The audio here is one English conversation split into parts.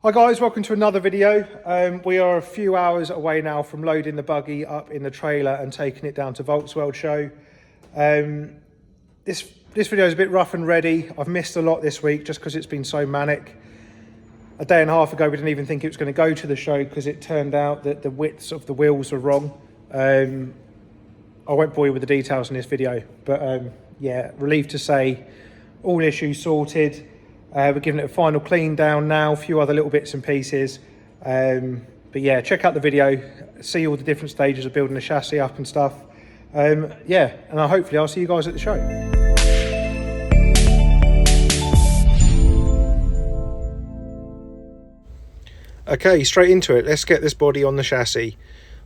Hi guys, welcome to another video. We are a few hours away now from loading the buggy up in the trailer and taking it down to Volksworld Show. This video is a bit rough and ready. I've missed a lot this week just because it's been so manic. A day and a half ago we didn't even think it was going to go to the show because it turned out that the widths of the wheels were wrong. I won't bore you with the details in this video, but yeah, relieved to say all issues sorted. We're giving it a final clean down now, a few other little bits and pieces. But yeah, check out the video, see all the different stages of building the chassis up and stuff. Yeah, and hopefully I'll see you guys at the show. Okay, straight into it. Let's get this body on the chassis.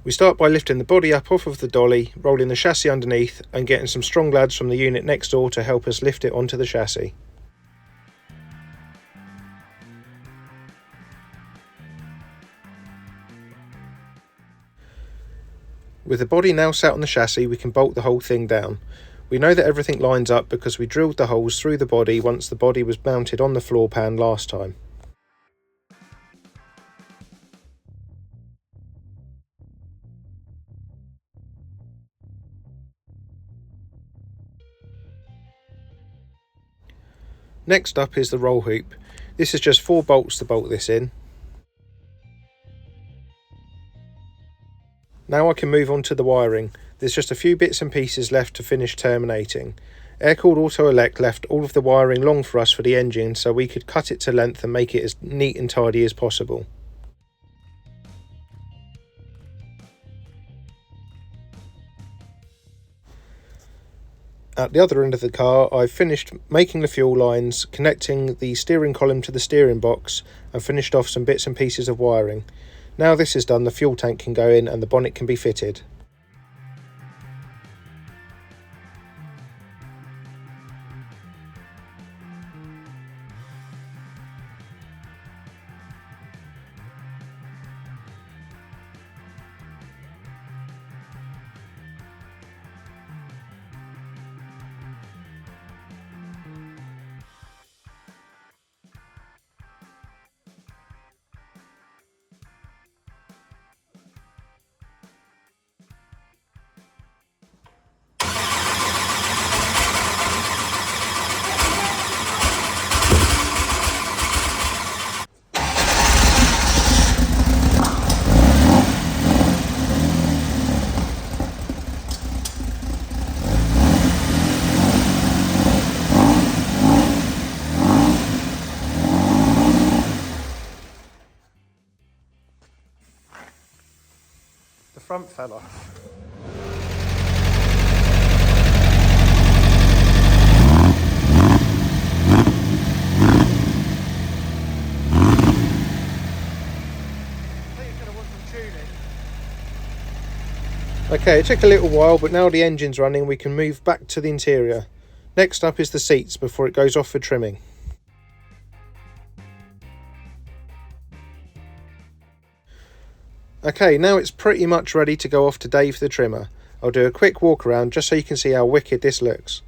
We start by lifting the body up off of the dolly, rolling the chassis underneath and getting some strong lads from the unit next door to help us lift it onto the chassis. With the body now sat on the chassis, we can bolt the whole thing down. We know that everything lines up because we drilled the holes through the body once the body was mounted on the floor pan last time. Next up is the roll hoop. This is just 4 bolts to bolt this in. Now I can move on to the wiring. There's just a few bits and pieces left to finish terminating. Aircooled Auto Elect left all of the wiring long for us for the engine so we could cut it to length and make it as neat and tidy as possible. At the other end of the car, I've finished making the fuel lines, connecting the steering column to the steering box and finished off some bits and pieces of wiring. Now this is done, the fuel tank can go in and the bonnet can be fitted. The front fell off. Okay, it took a little while, but now the engine's running, we can move back to the interior. Next up is the seats before it goes off for trimming. Okay, now it's pretty much ready to go off to Dave the trimmer. I'll do a quick walk around just so you can see how wicked this looks.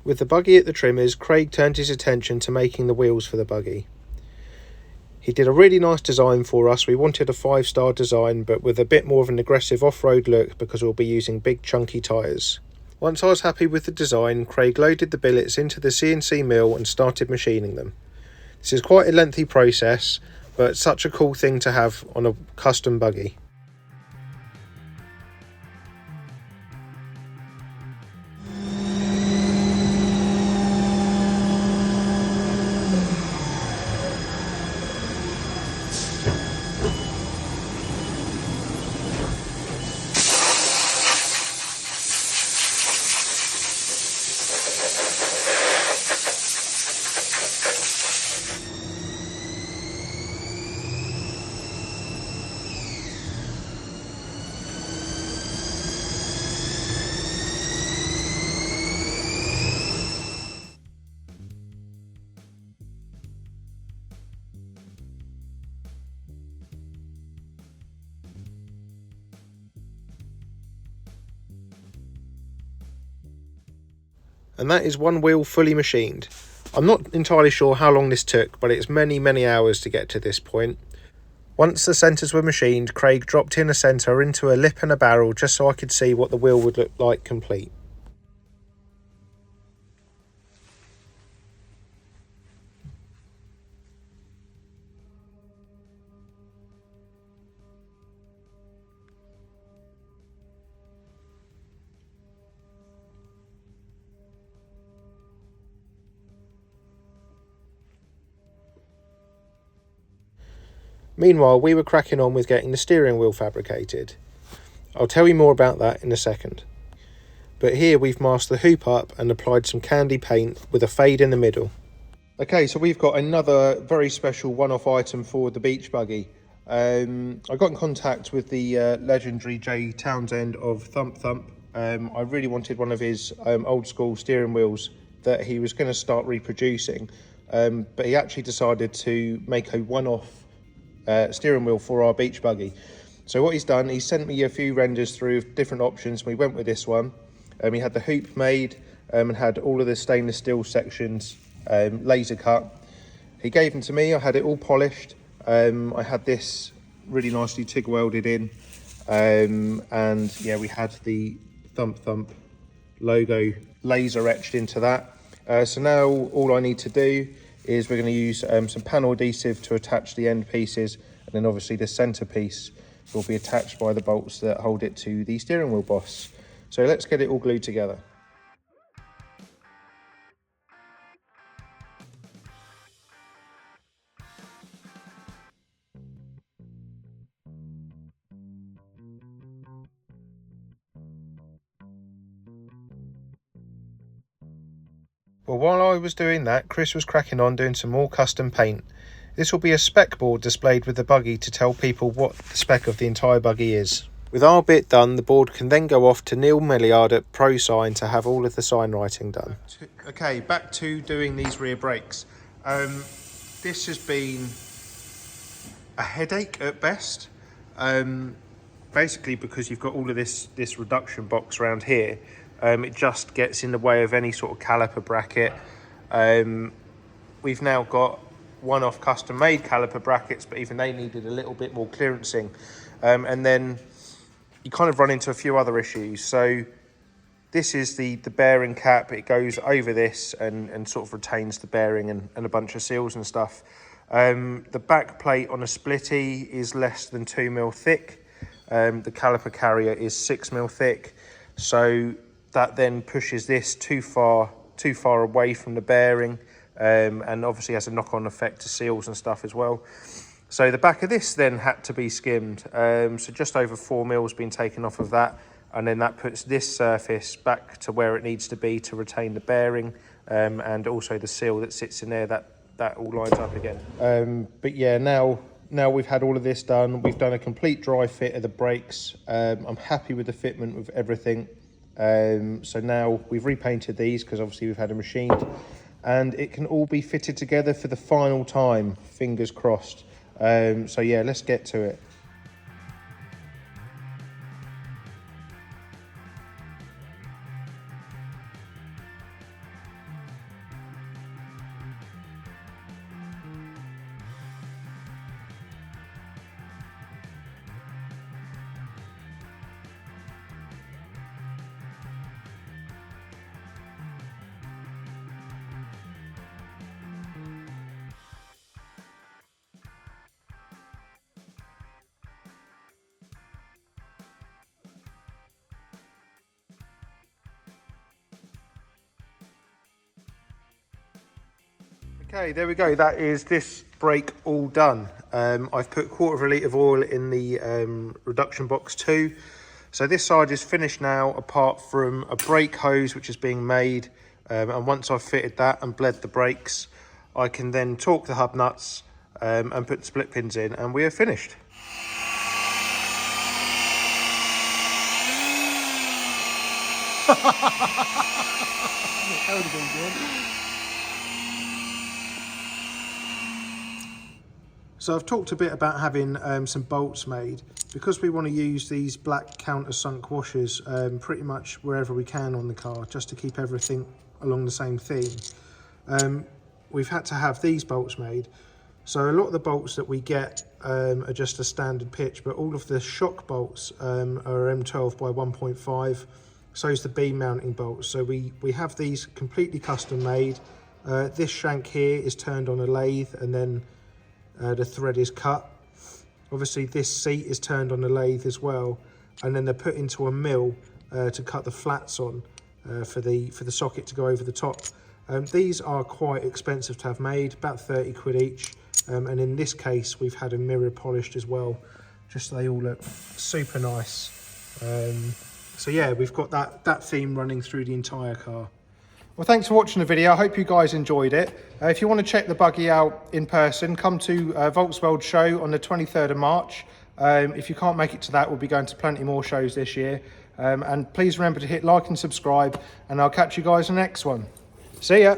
With the buggy at the trimmers, Craig turned his attention to making the wheels for the buggy. He did a really nice design for us. We wanted a 5-star design, but with a bit more of an aggressive off-road look because we'll be using big chunky tyres. Once I was happy with the design, Craig loaded the billets into the CNC mill and started machining them. This is quite a lengthy process, but such a cool thing to have on a custom buggy. And that is one wheel fully machined. I'm not entirely sure how long this took, but it's many hours to get to this point. Once the centres were machined, Craig dropped in a centre into a lip and a barrel just so I could see what the wheel would look like complete. Meanwhile, we were cracking on with getting the steering wheel fabricated. I'll tell you more about that in a second. But here we've masked the hoop up and applied some candy paint with a fade in the middle. Okay, so we've got another very special one-off item for the beach buggy. I got in contact with the legendary Jay Townsend of Thump Thump. I really wanted one of his old school steering wheels that he was going to start reproducing, but he actually decided to make a one-off steering wheel for our beach buggy. So what he's done, he sent me a few renders through different options. We went with this one. He had the hoop made and had all of the stainless steel sections laser cut. He gave them to me. I had it all polished. I had this really nicely TIG welded in, and yeah, we had the Thump Thump logo laser etched into that. So now all I need to do is we're going to use some panel adhesive to attach the end pieces, and then obviously the center piece will be attached by the bolts that hold it to the steering wheel boss. So let's get it all glued together. Well, while I was doing that, Chris was cracking on doing some more custom paint. This will be a spec board displayed with the buggy to tell people what the spec of the entire buggy is. With our bit done, the board can then go off to Neil Milliard at ProSign to have all of the sign writing done. Okay, back to doing these rear brakes. This has been a headache at best. Basically because you've got all of this reduction box around here. It just gets in the way of any sort of caliper bracket. We've now got one-off custom-made caliper brackets, but even they needed a little bit more clearancing. And then you kind of run into a few other issues. So this is the bearing cap. It goes over this and sort of retains the bearing and a bunch of seals and stuff. The back plate on a splitty is less than 2mm thick. The caliper carrier is 6mm thick. So that then pushes this too far away from the bearing, and obviously has a knock-on effect to seals and stuff as well. So the back of this then had to be skimmed. So just over 4mm has been taken off of that, and then that puts this surface back to where it needs to be to retain the bearing, and also the seal that sits in there, that all lines up again. But yeah, now we've had all of this done. We've done a complete dry fit of the brakes. I'm happy with the fitment of everything. So now we've repainted these because obviously we've had them machined, and it can all be fitted together for the final time, fingers crossed. So yeah, let's get to it. Okay, there we go. That is this brake all done. I've put 1/4 litre of oil in the reduction box too. So this side is finished now, apart from a brake hose which is being made. And once I've fitted that and bled the brakes, I can then torque the hub nuts and put the split pins in, and we are finished. That would have been good. So I've talked a bit about having some bolts made, because we want to use these black countersunk washers pretty much wherever we can on the car, just to keep everything along the same theme. We've had to have these bolts made. So a lot of the bolts that we get are just a standard pitch, but all of the shock bolts are M12 by 1.5. So is the beam mounting bolts. So we have these completely custom made. This shank here is turned on a lathe, and then the thread is cut. Obviously this seat is turned on a lathe as well, and then they're put into a mill to cut the flats on for the socket to go over the top. These are quite expensive to have made, about 30 quid each, and in this case we've had them mirror polished as well, just so they all look super nice. So yeah, we've got that theme running through the entire car. Well, thanks for watching the video. I hope you guys enjoyed it. If you want to check the Buggy out in person, come to Volksworld Show on the 23rd of March. If you can't make it to that, we'll be going to plenty more shows this year. And please remember to hit like and subscribe, and I'll catch you guys in the next one. See ya.